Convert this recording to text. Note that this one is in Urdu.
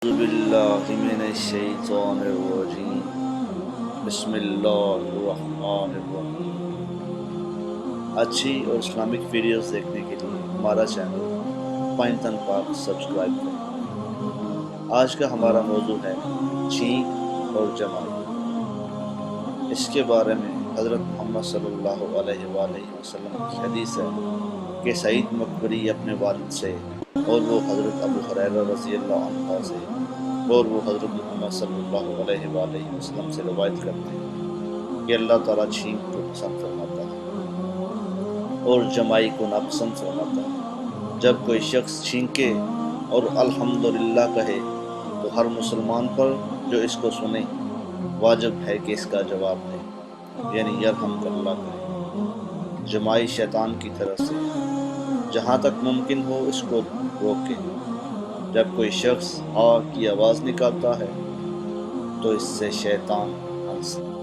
اعوذ باللہ من الشیطان الرجیم بسم اللہ الرحمن الرحیم۔ اچھی اور اسلامک ویڈیوز دیکھنے کے لیے ہمارا چینل پائنتن پاک سبسکرائب کریں۔ آج کا ہمارا موضوع ہے چھینک اور جمائی۔ اس کے بارے میں حضرت محمد صلی اللہ علیہ وآلہ وسلم کی حدیث ہے کہ سعید مقبری اپنے والد سے اور وہ حضرت ابو ہریرہ رضی اللہ عنہ سے اور وہ حضرت محمد صلی اللہ علیہ وآلہ وسلم سے روایت کرتے ہیں کہ اللہ تعالیٰ چھینک کو پسند فرماتا ہے اور جمائی کو ناپسند فرماتا ہے۔ جب کوئی شخص چھینکے اور الحمدللہ کہے تو ہر مسلمان پر جو اس کو سنے واجب ہے کہ اس کا جواب دے، یعنی یرحمک اللہ کہے۔ جمائی شیطان کی طرف سے جہاں تک ممکن ہو اس کو روکے۔ جب کوئی شخص آ کی آواز نکالتا ہے تو اس سے شیطان ہنستا ہے۔